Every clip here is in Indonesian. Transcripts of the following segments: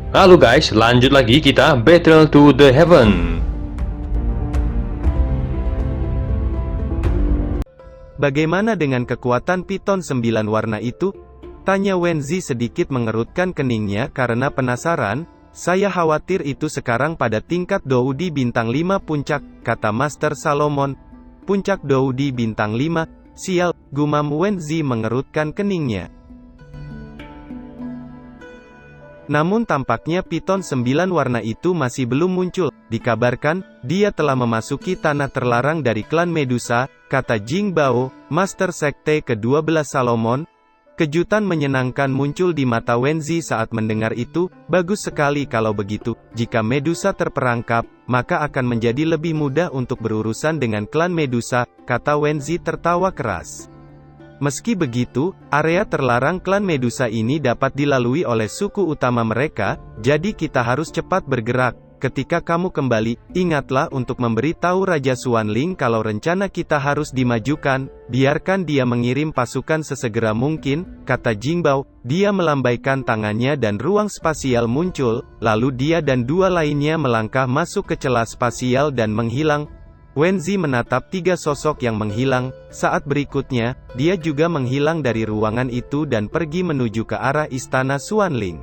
Halo guys, lanjut lagi kita Battle to the Heaven. Bagaimana dengan kekuatan piton 9 warna itu? Tanya Wenzi sedikit mengerutkan keningnya karena penasaran. Saya khawatir itu sekarang pada tingkat Doudi bintang 5 puncak, kata Master Salomon. Puncak Doudi bintang 5, sial, gumam Wenzi mengerutkan keningnya. Namun tampaknya piton 9 warna itu masih belum muncul. Dikabarkan, dia telah memasuki tanah terlarang dari klan Medusa, kata Jing Bao, Master Sekte ke-12 Salomon. Kejutan menyenangkan muncul di mata Wenzi saat mendengar itu. Bagus sekali kalau begitu. Jika Medusa terperangkap, maka akan menjadi lebih mudah untuk berurusan dengan klan Medusa, kata Wenzi tertawa keras. Meski begitu, area terlarang klan Medusa ini dapat dilalui oleh suku utama mereka, jadi kita harus cepat bergerak. Ketika kamu kembali, ingatlah untuk memberi tahu Raja Xuanling kalau rencana kita harus dimajukan. Biarkan dia mengirim pasukan sesegera mungkin, kata Jingbao. Dia melambaikan tangannya dan ruang spasial muncul, lalu dia dan dua lainnya melangkah masuk ke celah spasial dan menghilang. Wenzi menatap tiga sosok yang menghilang. Saat berikutnya, dia juga menghilang dari ruangan itu dan pergi menuju ke arah istana Xuanling.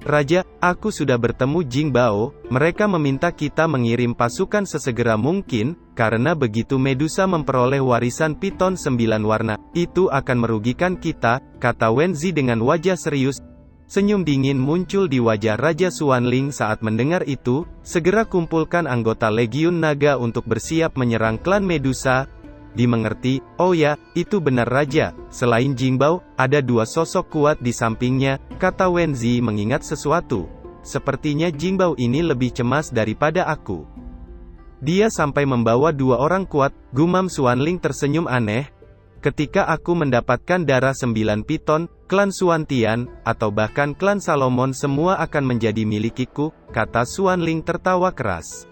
Raja, aku sudah bertemu Jing Bao. Mereka meminta kita mengirim pasukan sesegera mungkin, karena begitu Medusa memperoleh warisan piton 9 warna, itu akan merugikan kita, kata Wenzi dengan wajah serius. Senyum dingin muncul di wajah Raja Xuanling saat mendengar itu. Segera kumpulkan anggota Legiun Naga untuk bersiap menyerang klan Medusa. Dimengerti. Oh ya, itu benar Raja. Selain Jingbao, ada dua sosok kuat di sampingnya, kata Wenzi mengingat sesuatu. Sepertinya Jingbao ini lebih cemas daripada aku. Dia sampai membawa dua orang kuat, gumam Xuanling tersenyum aneh. Ketika aku mendapatkan darah 9 piton, klan Xuantian, atau bahkan klan Salomon semua akan menjadi milikiku, kata Xuanling tertawa keras.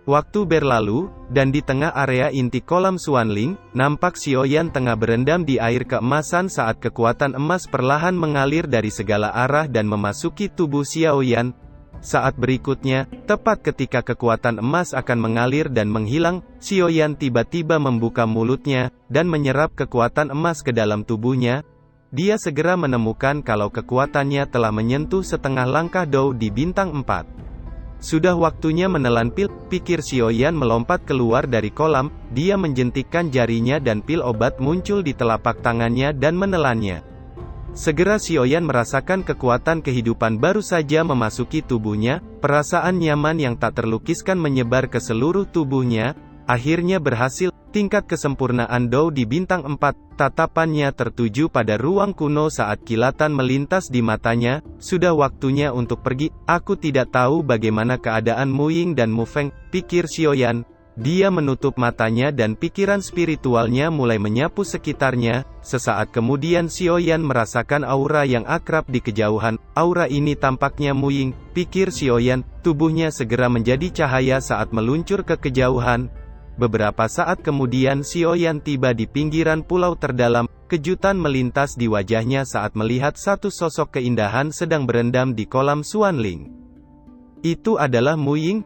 Waktu berlalu, dan di tengah area inti kolam Xuanling, nampak Xiaoyan tengah berendam di air keemasan saat kekuatan emas perlahan mengalir dari segala arah dan memasuki tubuh Xiaoyan. Saat berikutnya, tepat ketika kekuatan emas akan mengalir dan menghilang, Xiaoyan tiba-tiba membuka mulutnya, dan menyerap kekuatan emas ke dalam tubuhnya. Dia segera menemukan kalau kekuatannya telah menyentuh setengah langkah Dou di bintang 4. Sudah waktunya menelan pil, pikir Xiaoyan melompat keluar dari kolam. Dia menjentikkan jarinya dan pil obat muncul di telapak tangannya dan menelannya. Segera Xiaoyan merasakan kekuatan kehidupan baru saja memasuki tubuhnya. Perasaan nyaman yang tak terlukiskan menyebar ke seluruh tubuhnya. Akhirnya berhasil. Tingkat kesempurnaan Dou di bintang 4. Tatapannya tertuju pada ruang kuno saat kilatan melintas di matanya. Sudah waktunya untuk pergi. Aku tidak tahu bagaimana keadaan Mu Ying dan Mu Feng, pikir Xiaoyan. Dia menutup matanya dan pikiran spiritualnya mulai menyapu sekitarnya. Sesaat kemudian Xiaoyan merasakan aura yang akrab di kejauhan. Aura ini tampaknya Mu Ying, pikir Xiaoyan. Tubuhnya segera menjadi cahaya saat meluncur ke kejauhan. Beberapa saat kemudian Xiaoyan tiba di pinggiran pulau terdalam. Kejutan melintas di wajahnya saat melihat satu sosok keindahan sedang berendam di kolam Xuanling. Itu adalah Mu Ying.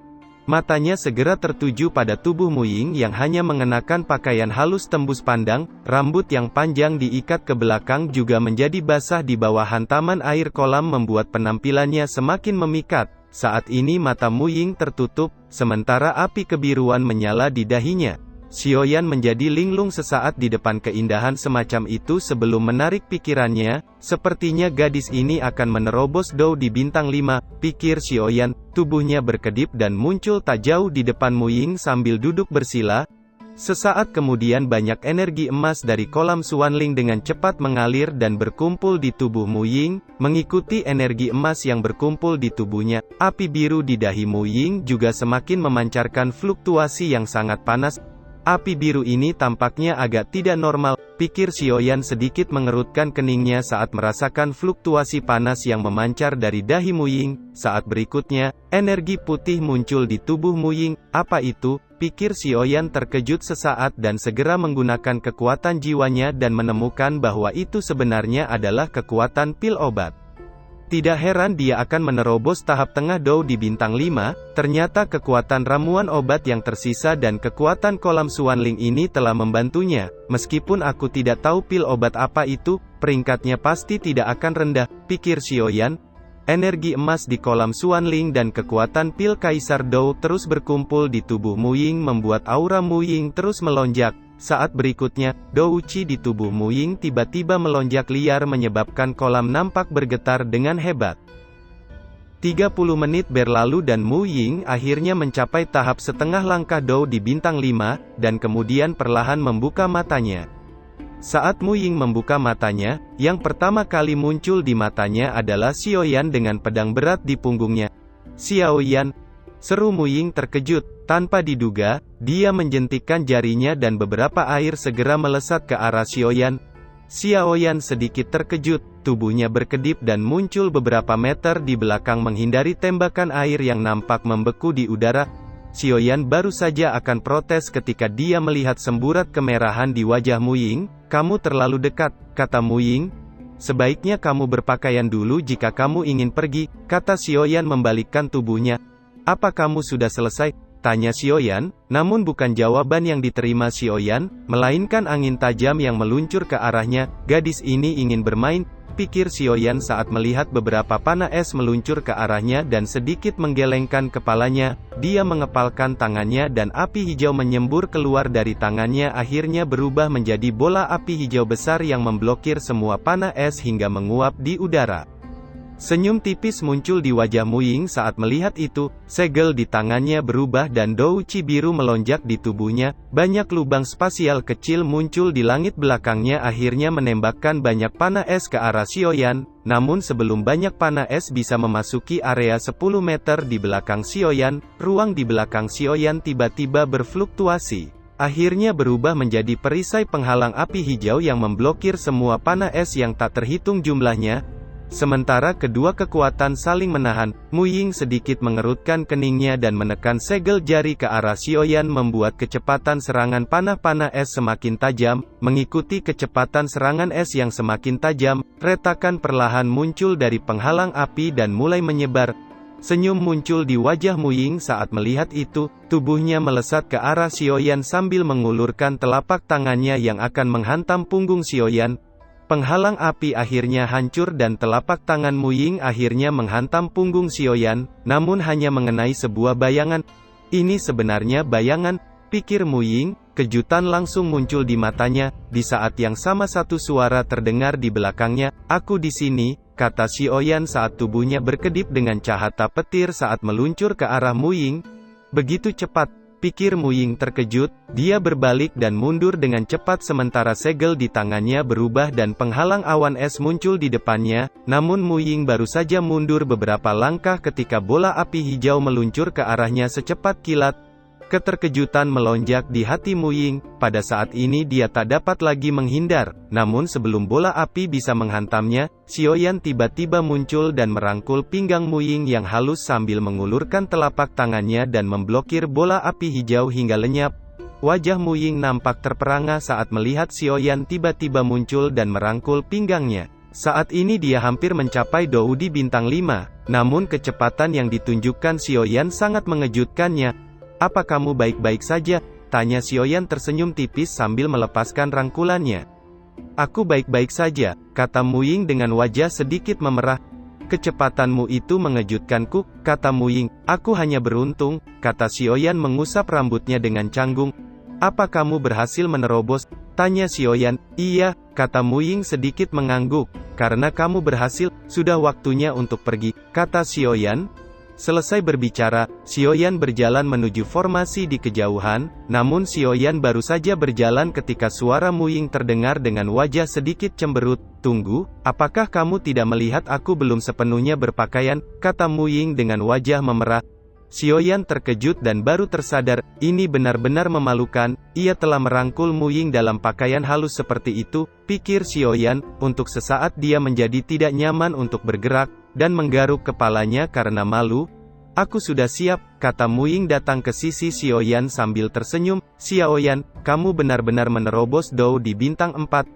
Matanya segera tertuju pada tubuh Mu Ying yang hanya mengenakan pakaian halus tembus pandang. Rambut yang panjang diikat ke belakang juga menjadi basah di bawah hantaman air kolam membuat penampilannya semakin memikat. Saat ini mata Mu Ying tertutup, sementara api kebiruan menyala di dahinya. Xiaoyan menjadi linglung sesaat di depan keindahan semacam itu sebelum menarik pikirannya. Sepertinya gadis ini akan menerobos Dou di bintang 5, pikir Xiaoyan. Tubuhnya berkedip dan muncul tak jauh di depan Mu Ying sambil duduk bersila. Sesaat kemudian banyak energi emas dari kolam Xuanling dengan cepat mengalir dan berkumpul di tubuh Mu Ying. Mengikuti energi emas yang berkumpul di tubuhnya, api biru di dahi Mu Ying juga semakin memancarkan fluktuasi yang sangat panas. Api biru ini tampaknya agak tidak normal, pikir Xiaoyan sedikit mengerutkan keningnya saat merasakan fluktuasi panas yang memancar dari dahi Mu Ying. Saat berikutnya, energi putih muncul di tubuh Mu Ying. Apa itu? Pikir Xiaoyan terkejut sesaat dan segera menggunakan kekuatan jiwanya dan menemukan bahwa itu sebenarnya adalah kekuatan pil obat. Tidak heran dia akan menerobos tahap tengah Dou di bintang 5, ternyata kekuatan ramuan obat yang tersisa dan kekuatan kolam Xuanling ini telah membantunya. Meskipun aku tidak tahu pil obat apa itu, peringkatnya pasti tidak akan rendah, pikir Xiaoyan. Energi emas di kolam Xuanling dan kekuatan pil Kaisar Dou terus berkumpul di tubuh Mu Ying membuat aura Mu Ying terus melonjak. Saat berikutnya, Dou Qi di tubuh Mu Ying tiba-tiba melonjak liar menyebabkan kolam nampak bergetar dengan hebat. 30 menit berlalu dan Mu Ying akhirnya mencapai tahap setengah langkah Dou di bintang 5, dan kemudian perlahan membuka matanya. Saat Mu Ying membuka matanya, yang pertama kali muncul di matanya adalah Xiaoyan dengan pedang berat di punggungnya. "Xiaoyan!" seru Mu Ying terkejut. Tanpa diduga, dia menjentikkan jarinya dan beberapa air segera melesat ke arah Xiaoyan. Xiaoyan sedikit terkejut, tubuhnya berkedip dan muncul beberapa meter di belakang menghindari tembakan air yang nampak membeku di udara. Xiaoyan baru saja akan protes ketika dia melihat semburat kemerahan di wajah Mu Ying. "Kamu terlalu dekat," kata Mu Ying. "Sebaiknya kamu berpakaian dulu jika kamu ingin pergi," kata Xiaoyan membalikkan tubuhnya. "Apa kamu sudah selesai?" tanya Xiaoyan, namun bukan jawaban yang diterima Xiaoyan, melainkan angin tajam yang meluncur ke arahnya. "Gadis ini ingin bermain," pikir Xiaoyan saat melihat beberapa panah es meluncur ke arahnya dan sedikit menggelengkan kepalanya. Dia mengepalkan tangannya dan api hijau menyembur keluar dari tangannya akhirnya berubah menjadi bola api hijau besar yang memblokir semua panah es hingga menguap di udara. Senyum tipis muncul di wajah Mu Ying saat melihat itu, segel di tangannya berubah dan Dou Qi biru melonjak di tubuhnya, banyak lubang spasial kecil muncul di langit belakangnya akhirnya menembakkan banyak panah es ke arah Xiaoyan, namun sebelum banyak panah es bisa memasuki area 10 meter di belakang Xiaoyan, ruang di belakang Xiaoyan tiba-tiba berfluktuasi. Akhirnya berubah menjadi perisai penghalang api hijau yang memblokir semua panah es yang tak terhitung jumlahnya. Sementara kedua kekuatan saling menahan, Mu Ying sedikit mengerutkan keningnya dan menekan segel jari ke arah Xiaoyan membuat kecepatan serangan panah-panah es semakin tajam. Mengikuti kecepatan serangan es yang semakin tajam, retakan perlahan muncul dari penghalang api dan mulai menyebar. Senyum muncul di wajah Mu Ying saat melihat itu, tubuhnya melesat ke arah Xiaoyan sambil mengulurkan telapak tangannya yang akan menghantam punggung Xiaoyan. Penghalang api akhirnya hancur dan telapak tangan Mu Ying akhirnya menghantam punggung Xiaoyan, namun hanya mengenai sebuah bayangan. "Ini sebenarnya bayangan," pikir Mu Ying, kejutan langsung muncul di matanya. Di saat yang sama satu suara terdengar di belakangnya, "Aku di sini," kata Xiaoyan saat tubuhnya berkedip dengan cahaya petir saat meluncur ke arah Mu Ying. "Begitu cepat," pikir Mu Ying terkejut, dia berbalik dan mundur dengan cepat sementara segel di tangannya berubah dan penghalang awan es muncul di depannya, namun Mu Ying baru saja mundur beberapa langkah ketika bola api hijau meluncur ke arahnya secepat kilat. Keterkejutan melonjak di hati Mu Ying, pada saat ini dia tak dapat lagi menghindar, namun sebelum bola api bisa menghantamnya, Xiaoyan tiba-tiba muncul dan merangkul pinggang Mu Ying yang halus sambil mengulurkan telapak tangannya dan memblokir bola api hijau hingga lenyap. Wajah Mu Ying nampak terperangah saat melihat Xiaoyan tiba-tiba muncul dan merangkul pinggangnya. Saat ini dia hampir mencapai Dou di bintang 5, namun kecepatan yang ditunjukkan Xiaoyan sangat mengejutkannya. "Apa kamu baik-baik saja?" tanya Xiaoyan tersenyum tipis sambil melepaskan rangkulannya. "Aku baik-baik saja," kata Mu Ying dengan wajah sedikit memerah. "Kecepatanmu itu mengejutkanku," kata Mu Ying. "Aku hanya beruntung," kata Xiaoyan mengusap rambutnya dengan canggung. "Apa kamu berhasil menerobos?" tanya Xiaoyan. "Iya," kata Mu Ying sedikit mengangguk. "Karena kamu berhasil, sudah waktunya untuk pergi," kata Xiaoyan. Selesai berbicara, Xiaoyan berjalan menuju formasi di kejauhan, namun Xiaoyan baru saja berjalan ketika suara Mu Ying terdengar dengan wajah sedikit cemberut. "Tunggu, apakah kamu tidak melihat aku belum sepenuhnya berpakaian?" kata Mu Ying dengan wajah memerah. Xiaoyan terkejut dan baru tersadar, ini benar-benar memalukan, ia telah merangkul Mu Ying dalam pakaian halus seperti itu, pikir Xiaoyan. Untuk sesaat dia menjadi tidak nyaman untuk bergerak, dan menggaruk kepalanya karena malu. "Aku sudah siap," kata Mu Ying datang ke sisi Xiaoyan sambil tersenyum. "Xiaoyan, kamu benar-benar menerobos Dou di bintang 4.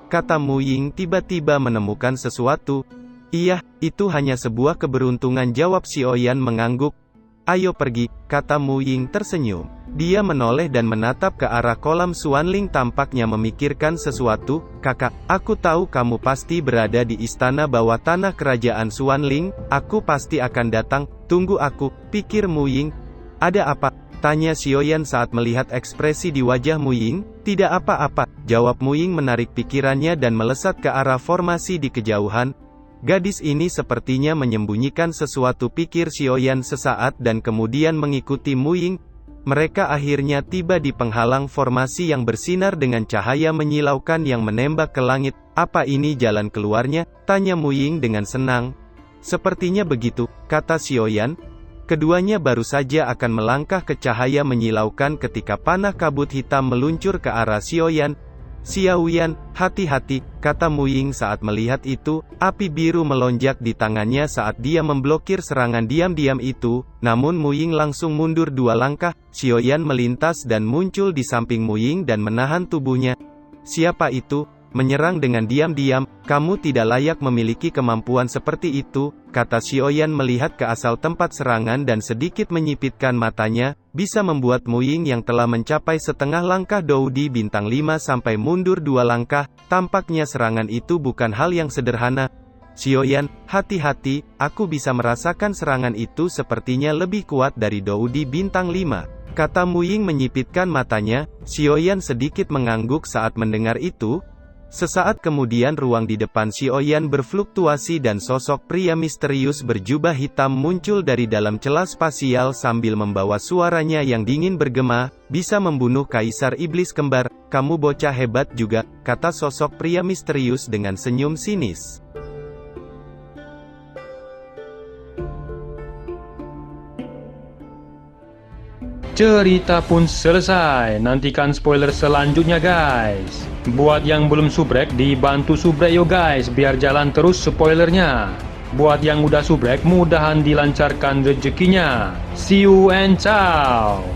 Kata Mu Ying tiba-tiba menemukan sesuatu. Iya, itu hanya sebuah keberuntungan, jawab Xiaoyan mengangguk. Ayo pergi, kata Mu Ying tersenyum. Dia menoleh dan menatap ke arah kolam Xuanling, tampaknya memikirkan sesuatu. Kakak, aku tahu kamu pasti berada di istana bawah tanah kerajaan Xuanling, aku pasti akan datang, tunggu aku, pikir Mu Ying. Ada apa? Tanya Xiaoyan saat melihat ekspresi di wajah Mu Ying. Tidak apa-apa, jawab Mu Ying menarik pikirannya dan melesat ke arah formasi di kejauhan. Gadis ini sepertinya menyembunyikan sesuatu, pikir Xiaoyan sesaat dan kemudian mengikuti Mu Ying. Mereka akhirnya tiba di penghalang formasi yang bersinar dengan cahaya menyilaukan yang menembak ke langit. Apa ini jalan keluarnya? Tanya Mu Ying dengan senang. Sepertinya begitu, kata Xiaoyan. Keduanya baru saja akan melangkah ke cahaya menyilaukan ketika panah kabut hitam meluncur ke arah Xiaoyan. Xiaoyan, hati-hati, kata Mu Ying saat melihat itu. Api biru melonjak di tangannya saat dia memblokir serangan diam-diam itu, namun Mu Ying langsung mundur 2 langkah. Xiaoyan melintas dan muncul di samping Mu Ying dan menahan tubuhnya. Siapa itu? Menyerang dengan diam-diam, kamu tidak layak memiliki kemampuan seperti itu, kata Xiaoyan melihat ke asal tempat serangan dan sedikit menyipitkan matanya, bisa membuat Mu Ying yang telah mencapai setengah langkah Doudi bintang 5 sampai mundur 2 langkah, tampaknya serangan itu bukan hal yang sederhana. Xiaoyan, hati-hati, aku bisa merasakan serangan itu sepertinya lebih kuat dari Doudi bintang 5, kata Mu Ying menyipitkan matanya. Xiaoyan sedikit mengangguk saat mendengar itu. Sesaat kemudian ruang di depan Xiaoyan berfluktuasi dan sosok pria misterius berjubah hitam muncul dari dalam celah spasial sambil membawa suaranya yang dingin bergema, bisa membunuh Kaisar Iblis Kembar, kamu bocah hebat juga, kata sosok pria misterius dengan senyum sinis. Cerita pun selesai, nantikan spoiler selanjutnya guys. Buat yang belum subrek, dibantu subrek yo guys, biar jalan terus spoilernya. Buat yang udah subrek, mudahan dilancarkan rezekinya. See you and ciao.